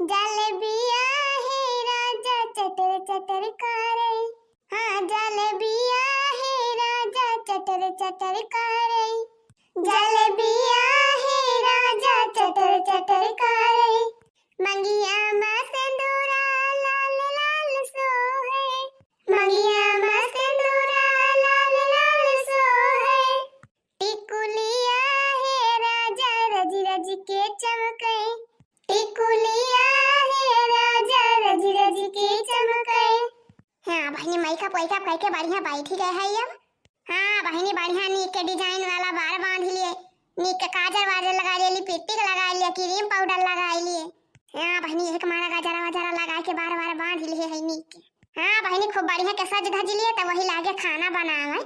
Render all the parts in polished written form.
जलेबिया है राजा चटर चटर करे। हाँ जलेबिया है राजा चटर चटर करे। जलेबिया है राजा चटर चटर करे। मंगिया में सिंदूरा लाल लाल सोहे। मंगिया में सिंदूरा लाल लाल सोहे। टिकुलिया है राजा रज रज के चमके। टिकुलिया है राजा रज रज के चमके। हाँ बहनी माइका पोइका कह के बढ़िया बैठी गए है अब। हाँ बहनी बढ़िया नीक के डिजाइन वाला बार बांध लिए, नीक के काजल वाजल लगा लिए, लिपस्टिक लगा लिए, क्रीम पाउडर लगा लिए। हाँ बहनी एक मारा गजरा वजरा लगा के बार बार बांध लिए है नीक के। हाँ बहनी खूब बढ़िया के सज धज लिए तो वही लागे खाना बनावे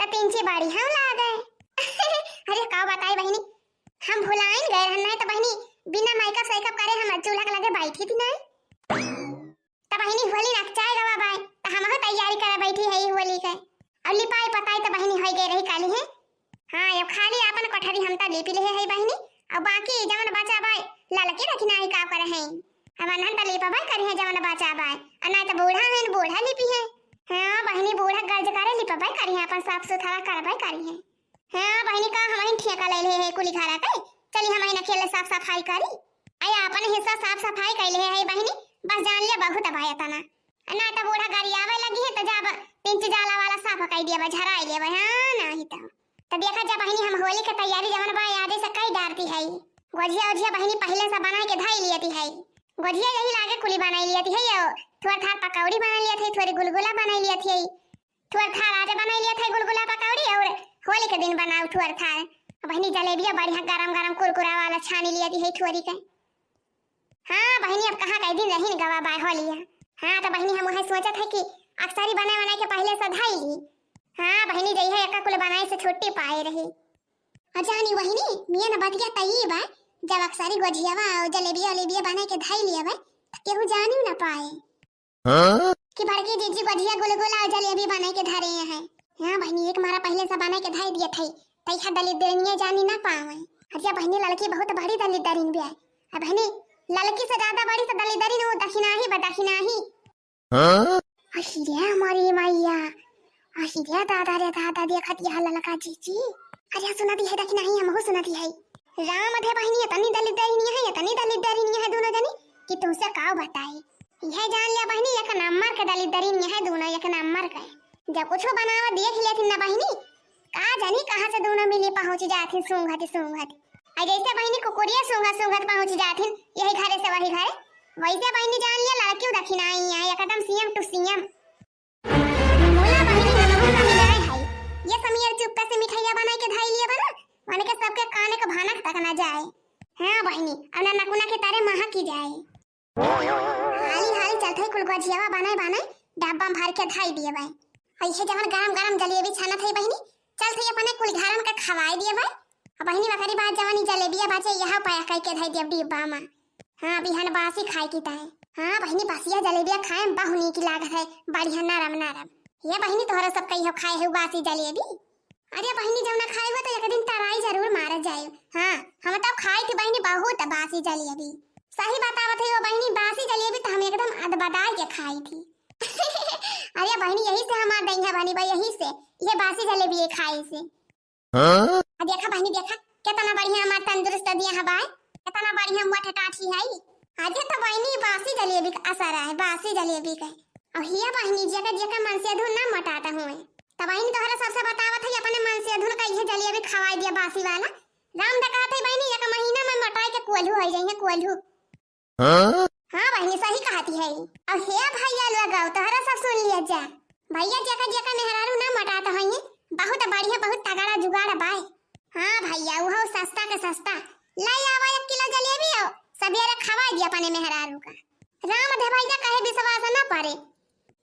तो तीन ची बढ़िया लागे। अरे का बताई बहनी हम भुलाइन गए रहना तो बहनी बिना मेकअप सेकअप करे हम चूल्हा के लगे बैठी थी नहीं तो बहनी होली नचाए गवा बाय तो हम तैयारी करे बैठी है होली के और लिपाई पताई तो बहनी हो गई रही काली है। हाँ अब खाली अपन कठरी हम तो लिपि ले है बहनी और बाकी जवन बचा बाय ललकी रखना है का करे हैं हम अनहन तो लिपा बाय करी है जवन बचा बाय अना तो बूढ़ा है बूढ़ा लिपि है। हाँ बहनी बूढ़ा गर्ज करे लिपा बाय करी है अपन साफ सुथरा करबाई करी है। हाँ बहनी का हम ठेका ले ले है कुली घरा के चली हम अकेले साफ सफाई करी आया अपन हिस्सा साफ सफाई कर ले है बहनी बस जान लिया बहुत भाई तना ना तो बूढ़ा गाड़ी आवे लगी है तो जब पिंच जाला वाला साफ कर दिया झराई ले हां नहीं तो देखा जब बहनी हम होली की तैयारी जवन बा याद से कई डारती है गोजिया ओजिया बहनी पहले से बना के धाई लियती है। गोजिया यही लागे कुली बनाई लियती है यो थोड़ा थार पकौड़ी बना लिया थी, थोड़ी गुलगुला बना लिया थी, थोड़ा थार आटे बना लिया था गुलगुला पकौड़ी और होली के दिन बनाओ थोड़ा थार बहनी जलेबिया बढ़िया गरम गरम कुरकुरा वाला छानी लिया थी है थोड़ी के। हाँ बहनी अब कहाँ कई दिन रही गवा बाय होलिया। हाँ तो बहनी हम वहाँ सोचा था कि अक्सरी बना बना के पहले से धाई ली। हाँ बहनी जई है एक कुल बनाए से छुट्टी पाए रही अजानी बहनी मियां न बतिया तई बा जब अक्सरी गोजियावा और जलेबिया जलेबिया बना के धाई लिया बा केहू जानी न पाए कि बड़की जीजी गोजिया गुलगुला और जलेबी बना के धरे हैं। हाँ बहनी एक मारा पहले से बना के धाई दिया थई तैखा दलिदरिनिया जानी ना पावे। हटिया बहनी लड़की बहुत बड़ी दलिदरिन भी है बहनी लड़की से ज्यादा बड़ी तो दलिदरिन हो दक्षिणा ही बदक्षिणा ही। हां अशिरिया हमारी मैया अशिरिया दादा रे दादा देखत यह ललका जीजी अरे सुना दी है दक्षिणा ही हम हो सुना दी है राम अधे बहनी तनी दलिदरिनिया है तनी दलिदरिनिया है दोनों जनी कि तुमसे का बताए यह जान लिया बहनी एक नंबर के दलिदरिनिया है दोनों एक नंबर के जब कुछ बनावा देख लेती ना बहनी का जानी कहां से दोनों मिली पहुंच जाती सूंघत सूंघत आई जैसे बहनी कुकुरिया सूंघत सूंघत पहुंच जाती यही घरे से वही घर वैसे बहनी जान लिया लड़की दक्षिणाई है एकदम सीएम टू सीएम। मोला बहनी ननहु का मिलाए है ये समीर चुपका से मिठाइयां बना के धाई लिए बना माने के सबके काने के भनक तक ना जाए। हां बहनी और नकुना के तारे महा की जाए हाली हाली चलते कुल गोजियावा बनाए बनाए डब्बा में भर के धाई दिए भाई ऐसे जवन गरम गरम जलेबी छाना थई बहनी चल थई अपने कुल घरन के खवाई दिए भाई अब बहनी बकरी बात जवानी जलेबिया बाचे यहां पाया कह के धाई दिए डिब्बा में। हां बिहान बासी खाए की ताए। हां बहनी बासिया जलेबिया खाए बहुनी की लागत है बढ़िया नरम नरम ये बहनी तोहरा सब कहियो खाए है बासी जलेबी। अरे बहनी जब ना खाए तो एक दिन तराई जरूर मार जाए। हां हम तो खाई थी बहनी बहुत बासी जलेबी सही बतावत है वो बहनी बासी जलेबी तो हम एकदम अदबदाई के खाई थी। अरे बहनी यही से हमार दैया बनी भाई यही से ये बासी जलेबी ये खाई से। हां देखा बहनी देखा कितना बढ़िया हमार तंदुरुस्त दिया है भाई कितना बढ़िया मोटा टाठी है आज तो बहनी बासी जलेबी का असर है बासी जलेबी का और हिया बहनी जगह जगह मन से धुन ना मटाता हुए तब बहनी तोहरा सबसे बतावत है अपने मन से धुन का ये जलेबी खवाई दिया बासी वाला राम डकाते बहनी एक महीना में मटाई के कोल्हू हो जाएंगे कोल्हू। हां बहनी सही कहती है और हे भैया लगाओ तोहरा सब सुन लिया जा भैया जगह जगह मेहरारू ना मटाता होइए बहुत बढ़िया बहुत तगड़ा जुगाड़ बाय। हां भैया वो सस्ता के सस्ता लाई आवा 1 किलो जलेबी हो सबेरे खवाई दिया अपने मेहरारू का राम दे भैया कहे विश्वास ना पारे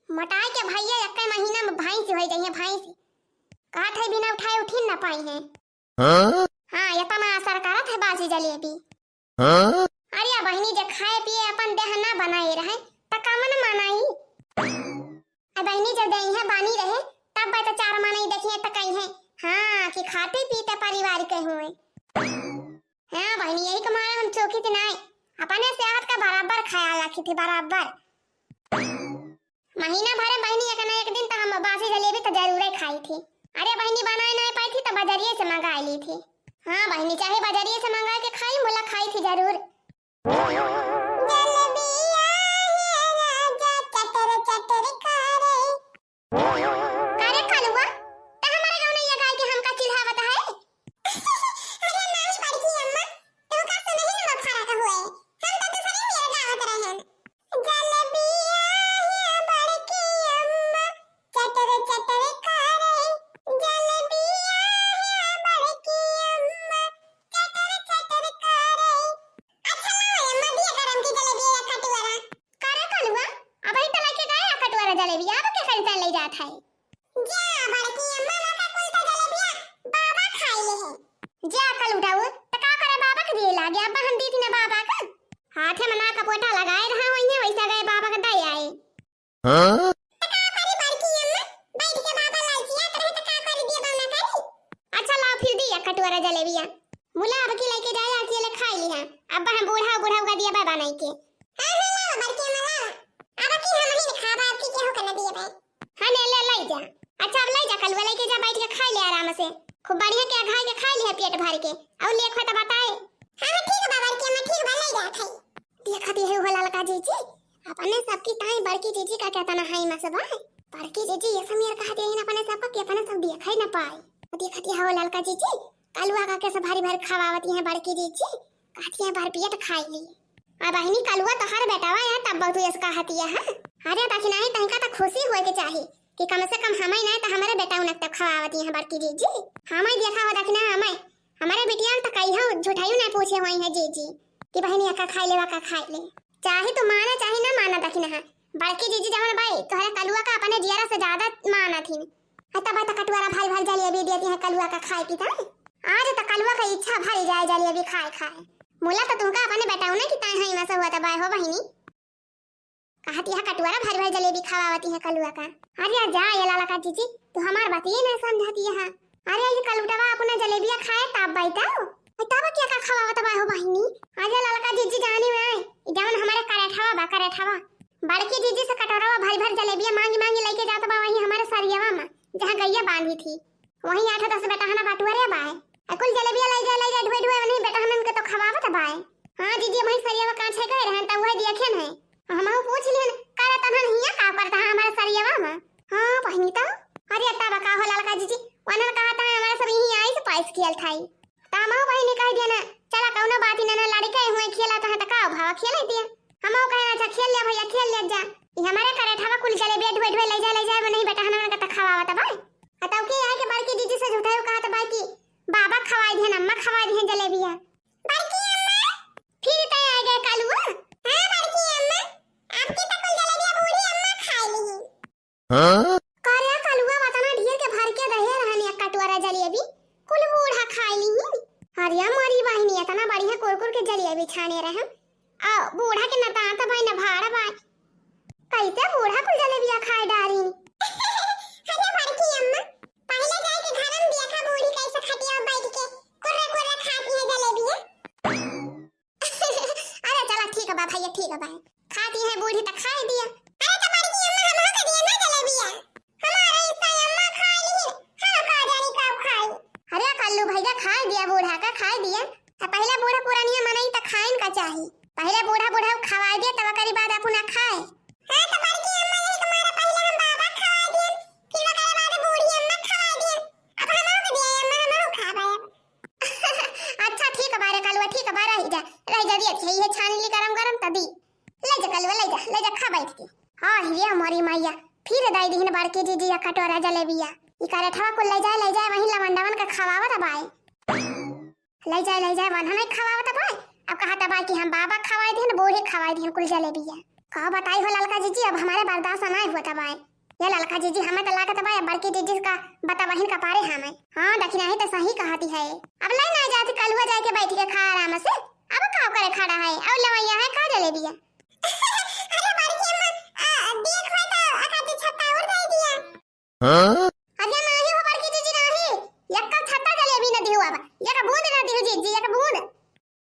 मटाई के भैया एक महीना में भाई से हो जाइए भाई से काट है बिना उठाए उठी ना पाई है। हां इतना असर करत है बासी जलेबी। अरे बहनी जे खाए पिए अपन देह ना बनाए रहे त कामन मनाई आ बहनी जब देही है बानी रहे तब तो 4 मनाई देखिए त कहीं है हां कि खाते पीते परिवार के हुए। हां बहनी यही कमाए हम चौकी ते नहीं अपने सेहत का बराबर बराबर ख्याल रखी थी, बराबर। महीना भर में बहनी एक ना एक दिन तो हम बासी जलेबी तो जरूर खाई थी। अरे बहनी बनाए नहीं पाई थी तो बाजारिए से मंगा ली थी। हाँ बहनी चाहे बाजारिए से मंगा के खाई, बोला खाई थी जरूर। जलेबिया है राजा चटर चटर करे। करे कलुआ तो हमारे गांव नहीं गाय के हमका चिल्हावत है। अरे नानी बड़की अम्मा तू का से नहीं ना फरा का हुए, हम तो दूसरे मेरे गावत रहन। जलेबिया है बड़की अम्मा चटर चटर करे। जलेबिया है बड़की अम्मा चटर चटर करे। अच्छा ना अम्मा दिया गरम की जलेबी या खटवारा। करे कलुआ अब ही तो लेके गए खटवारा जलेबी, अब के खरीदने ले जात है। जा बड़की अम्मा ना का कुल तो जलेबिया बाबा खाई ले है। जा कल उठाओ तो का करे बाबा के दिए लागे, अब हम दी थी ना बाबा का। हाथे में ना का पोटा लगाए रहा वही वैसा गए बाबा का दई आए। हां तो का करी बड़की अम्मा बैठ के बाबा लाइचिया करे तो का करी दिए बना करी। अच्छा लाओ फिर दिया कटोरा जलेबिया, मुला अब की लेके जाए अकेले खाई ली है। अब हम बूढ़ा बूढ़ा का दिया बाबा नहीं के। हां हां लाओ बड़की अम्मा लाओ, अब की हम नहीं खाबा अब की केहू के ना दिए भाई। हां ले जा। अच्छा अब ले जा कलवा लेके जा, बैठ के खा ले आराम से, खूब बढ़िया के घाई के खा ले पेट भर के। और ले खा तो बताए। हां ठीक है बाबा के मैं ठीक बा ले जा खाई। देखती है वो ललका जीजी अपने सबकी ताई बड़की जीजी का कहता ना हाई मस भाई। बड़की जीजी ये समीर कहते हैं अपने सब के अपने सब देखै ना पाए। देखती है वो ललका जीजी कलवा का कैसे भारी भारी खवावती है बड़की जीजी, कहती है भर पेट खाई ली। अब बहनी कलवा तो हर बेटावा है तब तू इसका हतिया है। अरे ताकि नहीं तनका तो खुशी होए के चाहिए कि कम से कम हमें नहीं तो हमारे बेटा उन तक खवावती है बड़की जीजी। हमें देखा हो दखना हमारे बिटिया तो कई हो झूठाई नहीं पूछे हुई है जीजी कि बहनी का खाई ले का खाई ले, चाहे तो माना चाहे ना माना दखना है। बड़की जीजी जवन भाई तो है कलुआ का अपने जियारा से ज्यादा माना थी। तब तो कटवारा भाई भाई जलेबी देती है कलुआ का खाए की था। आज तो कलुआ का इच्छा भरी जाए जलेबी खाए। मुला तो तुमका अपने बेटा उन्हें कितना है मसा हुआ था बाय हो बहनी, कहती है कटवारा भारी भारी जलेबी खवावती है कलुआ का। अरे जा ये लाला का जीजी तू हमार बात ये नहीं समझती है। अरे ये कलुटवा अपना जलेबिया खाए तब बैठाओ तब क्या का खवावत बाय हो बहनी। आज लाला का जीजी जाने में जवन हमारे करेठवा बड़की जीजी से कटोरवा भारी भारी जलेबिया मांगी लेके जात बा वही हमारे सरियावा में जहां गैया बांधी थी, वही 8-10 बेटा हना बाटुरे बाय कुल जलेबिया ले जा ढोए नहीं बेटा हमन के तो खवावत बाय। हां दीदी वही सरियावा काछ है गए रहन त वही देखे नहीं हमहु पूछ लियन करे तहन हिया का करता हमारे सरियावा में। हां बहनी तो अरे तब का हो लालका जीजी वनन कहता है हमारे सब यही आई से पाइस खेल थाई तामाओ बहनी कह दिया ना चला कौनो बात ही ना लड़ी के हुए खेला तो है त का भाव खेले दिया। हमहु कहना अच्छा खेल ले भैया खेल ले जा, ई हमारे करेठवा कुल जलेबिया ढोए ले जा नहीं बेटा हमन के त खवावत बाय। बताओ के आए के बड़की जीजी से झूठायो कहत बाय कि बाबा खवाई दे अम्मा खवाई दे जलेबिया। बड़की अम्मा फिर तय आ गए कलुआ। हां बड़की अम्मा आपकी तो कुल जलेबिया बूढ़ी अम्मा खाई ली। हां करे कलुआ बताना ढेर के भर के रहे रहनी एक कटोरा जलेबी कुल बूढ़ा खाई ली। अरे हमारी बहनी इतना बढ़िया कुरकुर के जलेबी छाने रहे आ बूढ़ा के नता त भाई न भाड़ा बाय कैसे बूढ़ा कुल जलेबिया खाए डारी। अरे बड़की अम्मा पहले जाए के घर में देखा बूढ़ी कैसे खटिया बैठ के कुर्रे खाती है जलेबिया। अरे चला ठीक है भैया ठीक है भाई खाती है बूढ़ी तो खाई दिया। अरे तो बड़की अम्मा हम का दिया ना जलेबिया हमारे हिस्सा अम्मा खाई ली हां का जानी कब खाई। अरे कल्लू भैया खाई दिया बूढ़ा का खाई दिया पहले बूढ़ा पुरानिया मनाई त खाइन का चाहिए पहले बूढ़ा खवाई दे तब करी बाद अपना खाए। हां तो बड़की अम्मा यही तुम्हारा पहले हम बाबा खवाई दे फिर करे बाद बूढ़ी अम्मा खवाई दे अब हमहु के दिया अम्मा हमहु खा पाए। अच्छा ठीक है बारे कलवा ठीक है बारे रह जा दिए ये छानी ली गरम तदी ले जा कलवा ले जा खा बैठ के। हां ये हमारी मैया फिर दाई दीन बड़की जीजी या कटोरा जलेबिया ई करेठवा को ले जाए वही लवंडवन का खवावत बाय ले जाए वन नहीं खवावत बाय। अब कहा था बाय कि हम बाबा खवाई थे बूढ़े खवाई थे कुल जलेबिया का बताई हो ललका जीजी अब हमारे बर्दाश्त नहीं होता बाय। ये ललका जीजी हमें तो लागत बाय बड़की जीजी का बता बहन का पारे हमें। हां दखना है तो सही कहती है अब ले ना जाती कलवा जाए के बैठ के खा आराम से अब का करे खड़ा है और लवैया है का जलेबिया। अरे बड़की अम्मा देख हो तो अका छत्ता उड़ दे दिया। हां अरे नहीं हो बड़की जीजी नहीं एक का छत्ता जलेबी न दियो अब एक बूंद न दियो जीजी एक बूंद।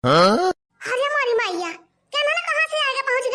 हां अरे हमारी मैया क्या ना कहां से आगे पहुंच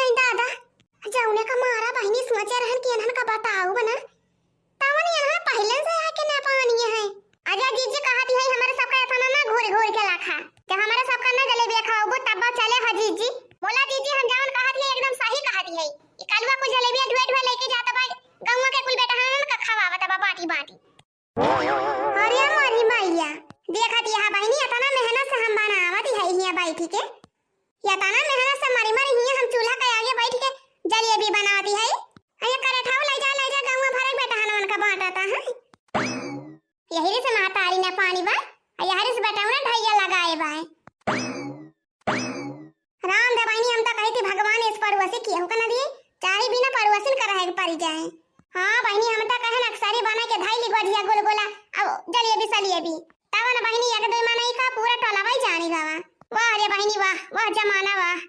परुआ से किया का ना दिए चाहे बिना परुआ से करा है पारी जाए। हां बहनी हम त कहे ना अक्सरी बना के धाइली गढ़िया गोल गोला अब जलिए भी सलिए भी तब ना बहनी एक दो माने का पूरा टोला भाई जानी गावा। वाह रे बहनी वाह वाह जमाना वाह।